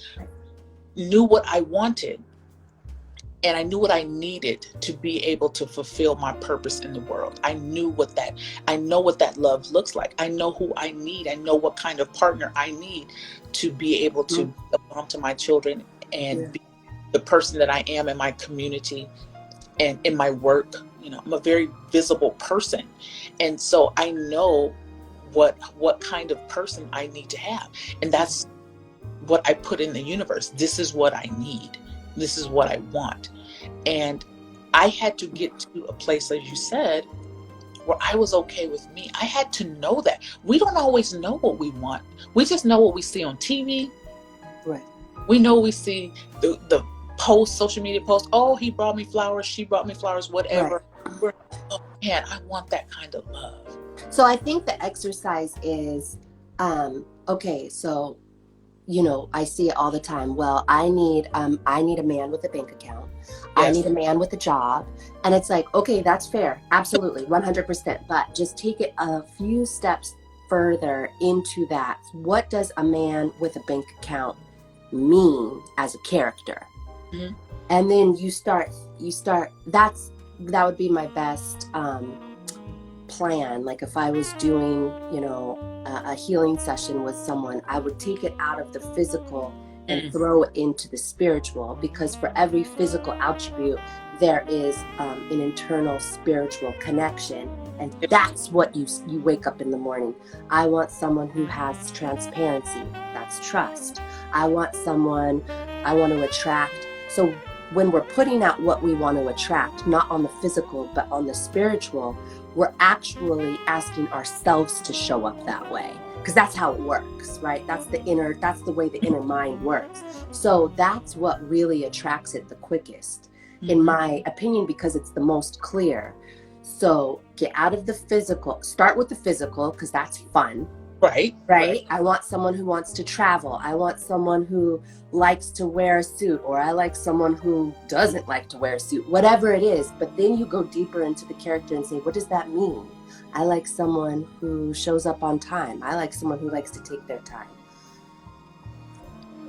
knew what I wanted. And I knew what I needed to be able to fulfill my purpose in the world. I know what that love looks like. I know who I need. I know what kind of partner I need to be able to belong to my children and be the person that I am in my community and in my work. You know, I'm a very visible person. And so I know what kind of person I need to have. And that's what I put in the universe. This is what I need. This is what I want. And I had to get to a place, as you said, where I was okay with me. I had to know that. We don't always know what we want. We just know what we see on TV. Right. We know we see the posts, social media posts. Oh, he brought me flowers. She brought me flowers, whatever. Right. Oh, man, I want that kind of love. So I think the exercise is, okay, so you know, I see it all the time. Well, I need a man with a bank account. Yes. I need a man with a job. And it's like, okay, that's fair. Absolutely. 100%. But just take it a few steps further into that. What does a man with a bank account mean as a character? Mm-hmm. And then you start, that would be my best, plan. Like if I was doing, you know, a healing session with someone, I would take it out of the physical and throw it into the spiritual, because for every physical attribute there is an internal spiritual connection, and that's what you wake up in the morning. I want someone who has transparency. That's trust. I want to attract. So when we're putting out what we want to attract, not on the physical but on the spiritual, we're actually asking ourselves to show up that way, because that's how it works, right? That's the way the inner mind works. So that's what really attracts it the quickest, in my opinion, because it's the most clear. So get out of the physical, start with the physical, because that's fun. Right. I want someone who wants to travel. I want someone who likes to wear a suit, or I like someone who doesn't like to wear a suit, whatever it is. But then you go deeper into the character and say, what does that mean? I like someone who shows up on time. I like someone who likes to take their time.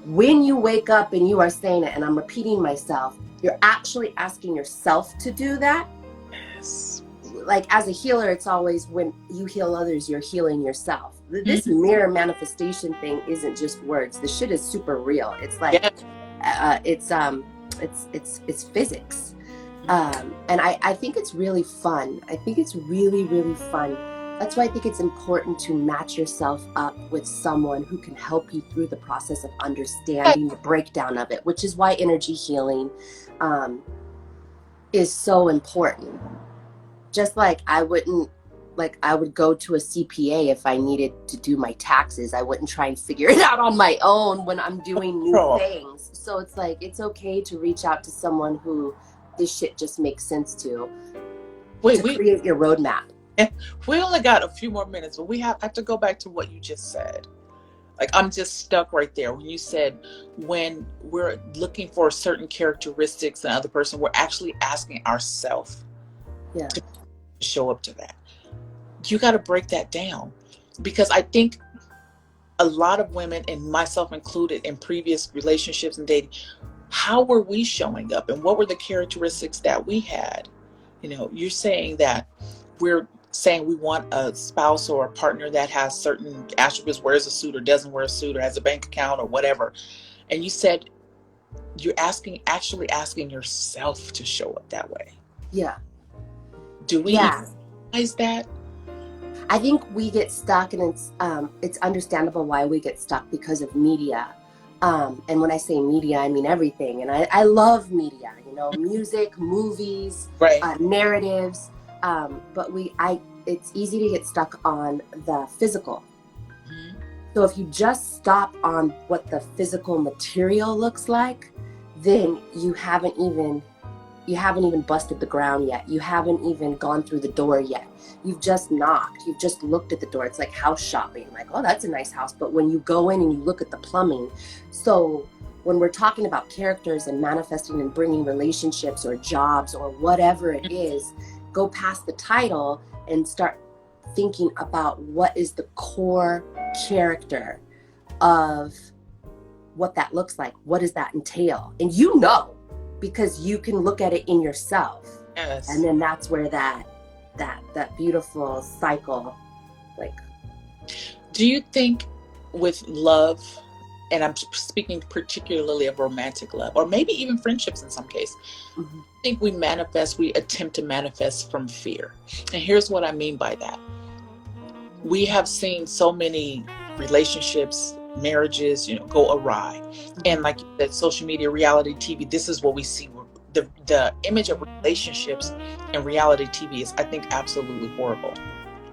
When you wake up and you are saying it, and I'm repeating myself, you're actually asking yourself to do that. Yes. Like as a healer, it's always when you heal others, you're healing yourself. This mirror manifestation thing isn't just words. The shit is super real. It's like, it's physics. And I think it's really fun. I think it's really, really fun. That's why I think it's important to match yourself up with someone who can help you through the process of understanding the breakdown of it, which is why energy healing is so important. Just like I would go to a CPA if I needed to do my taxes. I wouldn't try and figure it out on my own when I'm doing new things. So it's like, it's okay to reach out to someone who this shit just makes sense to. Create your roadmap. We only got a few more minutes, but we have to go back to what you just said. Like, I'm just stuck right there. When you said, when we're looking for certain characteristics in another person, we're actually asking ourselves to show up to that. You got to break that down, because I think a lot of women, and myself included, in previous relationships and dating, how were we showing up, and what were the characteristics that we had? You know, you're saying that we're saying we want a spouse or a partner that has certain attributes, wears a suit or doesn't wear a suit, or has a bank account or whatever. And you said you're actually asking yourself to show up that way. Yeah. Do we Yeah. even realize that? I think we get stuck, and it's understandable why we get stuck because of media. And when I say media, I mean everything. And I love media, you know, music, movies, Right. narratives. But it's easy to get stuck on the physical. Mm-hmm. So if you just stop on what the physical material looks like, then you haven't even busted the ground yet. You haven't even gone through the door yet. You've just knocked. You've just looked at the door. It's like house shopping. Like, oh, that's a nice house. But when you go in and you look at the plumbing, so when we're talking about characters and manifesting and bringing relationships or jobs or whatever it is, go past the title and start thinking about what is the core character of what that looks like. What does that entail? And you know, because you can look at it in yourself. Yes. And then that's where that beautiful cycle, like. Do you think with love, and I'm speaking particularly of romantic love, or maybe even friendships in some case, Mm-hmm. I think we attempt to manifest from fear. And here's what I mean by that. We have seen so many relationships, marriages, go awry. Mm-hmm. And like you said, social media, reality TV, this is what we see. The image of relationships and reality TV is, I think, absolutely horrible.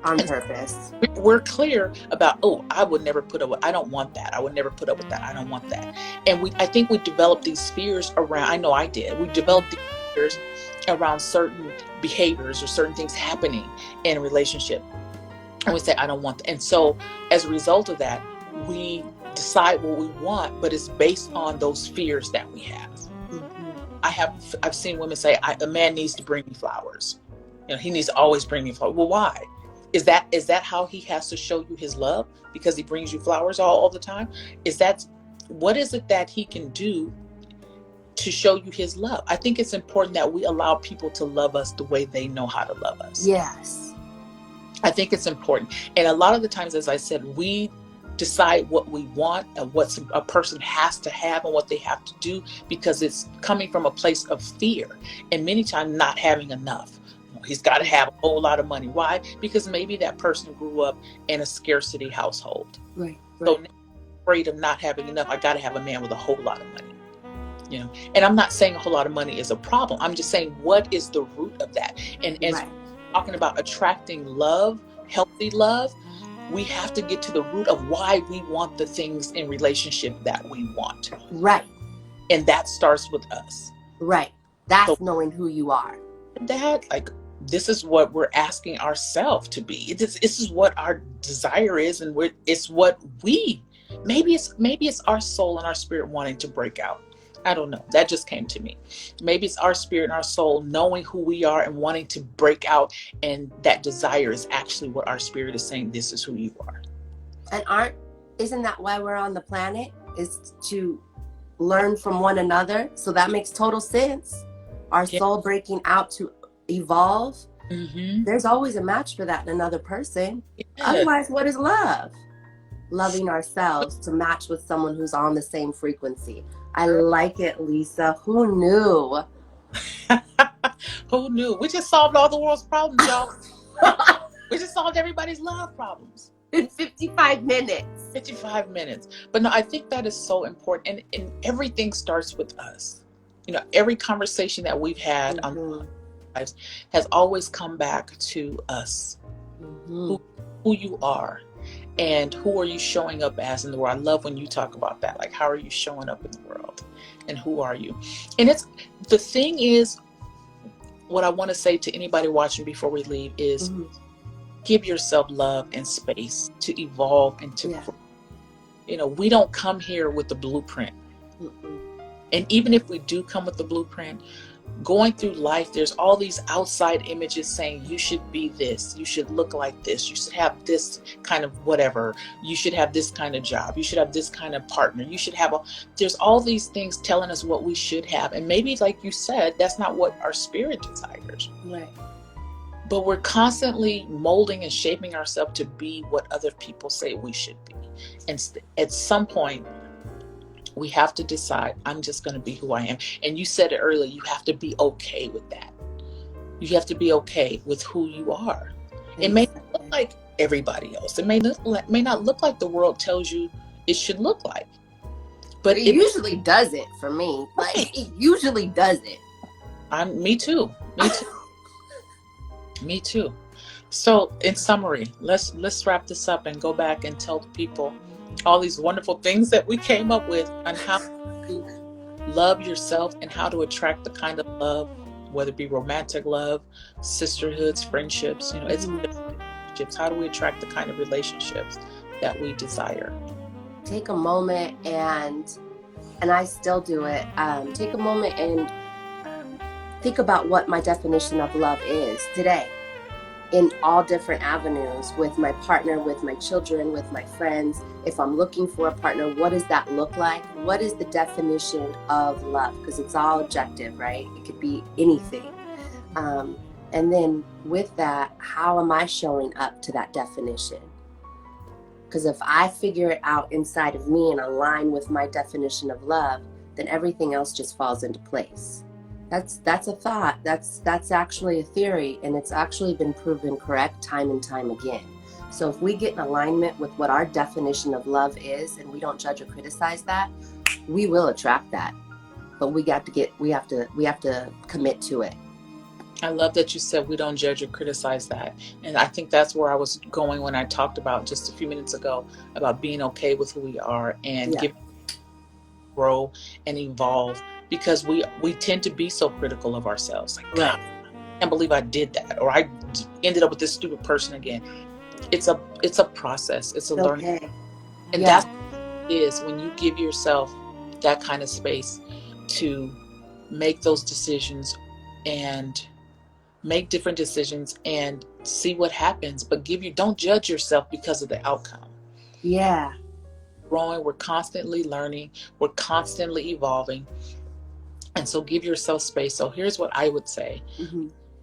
On purpose. We're clear about, I would never put up with, I don't want that. I would never put up with that. I don't want that. And I think we developed these fears around, I know I did. We developed these fears around certain behaviors or certain things happening in a relationship. And we say, I don't want that. And so as a result of that, we decide what we want, but it's based on those fears that we have. I've seen women say, a man needs to bring me flowers. He needs to always bring me flowers. Well, why? Is that how he has to show you his love? Because he brings you flowers all the time? What is it that he can do to show you his love? I think it's important that we allow people to love us the way they know how to love us. Yes. I think it's important. And a lot of the times, as I said, we decide what we want and what a person has to have and what they have to do because it's coming from a place of fear and many times not having enough. He's got to have a whole lot of money. Why? Because maybe that person grew up in a scarcity household. Right. So now I'm afraid of not having enough. I got to have a man with a whole lot of money. And I'm not saying a whole lot of money is a problem. I'm just saying, what is the root of that? And as we're talking about attracting love, healthy love, we have to get to the root of why we want the things in relationship that we want. Right. And that starts with us. Right. That's knowing who you are. This is what we're asking ourselves to be. This is what our desire is, and it's what maybe it's our soul and our spirit wanting to break out. I don't know. That just came to me. Maybe it's our spirit and our soul knowing who we are and wanting to break out. And that desire is actually what our spirit is saying. This is who you are. And isn't that why we're on the planet? Is to learn from one another. So that makes total sense. Our soul breaking out to evolve. Mm-hmm. There's always a match for that in another person. Yeah. Otherwise, what is love? Loving ourselves to match with someone who's on the same frequency. I like it, Leisa. Who knew? Who knew? We just solved all the world's problems, y'all. We just solved everybody's love problems. In 55 minutes. 55 minutes. But no, I think that is so important. And everything starts with us. Every conversation that we've had on our lives has always come back to us. Mm-hmm. Who you are. And who are you showing up as in the world? I love when you talk about that. Like, how are you showing up in the world? And who are you? And the thing is, what I want to say to anybody watching before we leave is give yourself love and space to evolve and to grow. We don't come here with the blueprint. And even if we do come with the blueprint, going through life, there's all these outside images saying you should be this, you should look like this, you should have this kind of whatever, you should have this kind of job, you should have this kind of partner, you should have there's all these things telling us what we should have. And maybe, like you said, that's not what our spirit desires. Right. But we're constantly molding and shaping ourselves to be what other people say we should be. And at some point, We have to decide, I'm just going to be who I am. And you said it earlier, you have to be okay with that. You have to be okay with who you are. It may not look like everybody else. It may not look like the world tells you it should look like. But it usually doesn't for me. Like, it usually doesn't. Me too. Me too. So in summary, let's wrap this up and go back and tell the people all these wonderful things that we came up with on how to love yourself and how to attract the kind of love, whether it be romantic love, sisterhoods, friendships, it's relationships. How do we attract the kind of relationships that we desire? Take a moment and I still do it. Take a moment and think about what my definition of love is today, in all different avenues, with my partner, with my children, with my friends. If I'm looking for a partner, what does that look like? What is the definition of love? Because it's all objective, right? It could be anything. And then with that, how am I showing up to that definition? Because if I figure it out inside of me and align with my definition of love, then everything else just falls into place. That's a thought. That's actually a theory, and it's actually been proven correct time and time again. So if we get in alignment with what our definition of love is, and we don't judge or criticize that, we will attract that. But we have to commit to it. I love that you said we don't judge or criticize that. And I think that's where I was going when I talked about just a few minutes ago about being okay with who we are and grow and evolve, because we tend to be so critical of ourselves. Like, God, I can't believe I did that, or I ended up with this stupid person again. It's a process. It's a learning. And that's what it is when you give yourself that kind of space to make those decisions and make different decisions and see what happens, but don't judge yourself because of the outcome. Yeah. Growing, we're constantly learning, we're constantly evolving. And so give yourself space. So here's what I would say.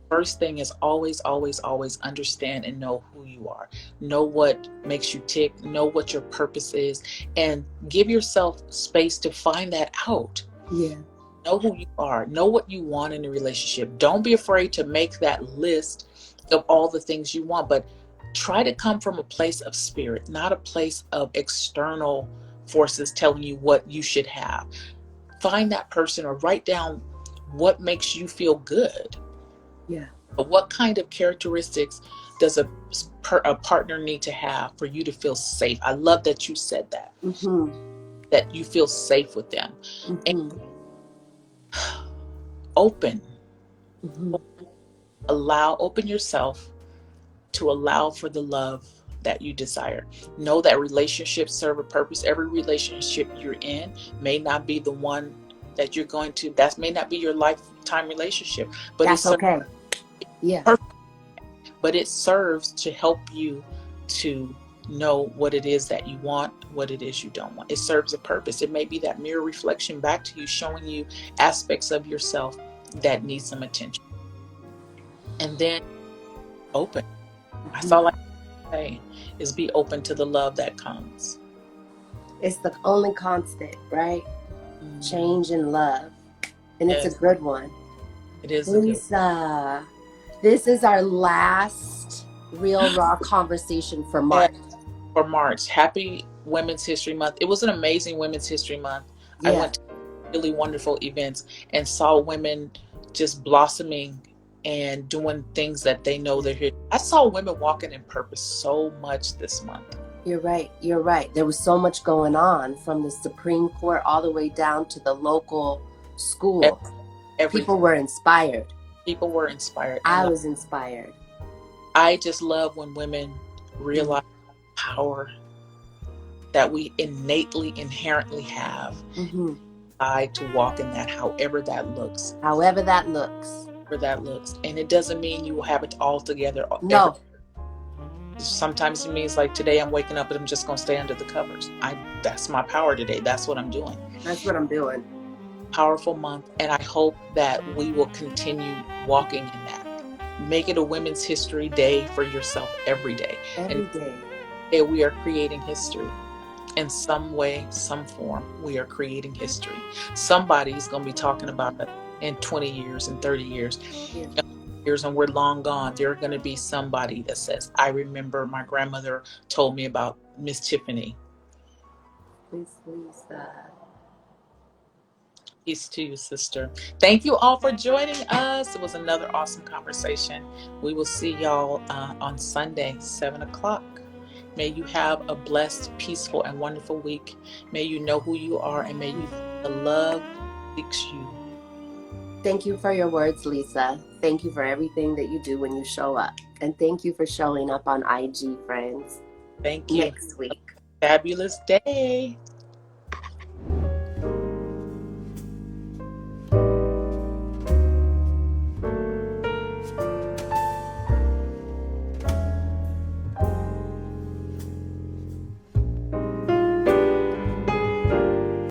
First thing is always understand and know who you are. Know what makes you tick, know what your purpose is, and give yourself space to find that out. Yeah. Know who you are. Know what you want in a relationship. Don't be afraid to make that list of all the things you want, but try to come from a place of spirit, not a place of external forces telling you what you should have. Find that person or write down what makes you feel good. Yeah. What kind of characteristics does a partner need to have for you to feel safe? I love that you said that. That you feel safe with them. And open yourself to allow for the love that you desire. Know that relationships serve a purpose. Every relationship you're in may not be the one that you're going to, that may not be your lifetime relationship, but that's okay. Yeah. But it serves to help you to know what it is that you want, what it is you don't want. It serves a purpose. It may be that mirror reflection back to you, showing you aspects of yourself that need some attention. And then open. That's all I can say, is be open to the love that comes. It's the only constant, right? Change and love. And it's a good one. It is. Leisa, this is our last Real Raw conversation for March. For March. Happy Women's History Month. It was an amazing Women's History Month. I went to really wonderful events and saw women just blossoming and doing things that they know they're here. I saw women walking in purpose so much this month. You're right. There was so much going on, from the Supreme Court all the way down to the local school. People were inspired. I was inspired. I just love when women realize power that we inherently have. To walk in that, however that looks. And it doesn't mean you will have it all together. No. Sometimes it means, like, today I'm waking up and I'm just going to stay under the covers. That's my power today. That's what I'm doing. Powerful month. And I hope that we will continue walking in that. Make it a Women's History Day for yourself every day. Every day. And we are creating history. in some way, some form, we are creating history. Somebody's going to be talking about it in 20 years and 30 years. Yeah. Years and we're long gone. There's going to be somebody that says, I remember my grandmother told me about Miss Tiffany. Miss Leisa. Peace to you, sister. Thank you all for joining us. It was another awesome conversation. We will see y'all on Sunday, 7 o'clock. May you have a blessed, peaceful, and wonderful week. May you know who you are, and may you feel the love that seeks you. Thank you for your words, Lisa. Thank you for everything that you do when you show up. And thank you for showing up on IG, friends. Thank you. Next week. Fabulous day.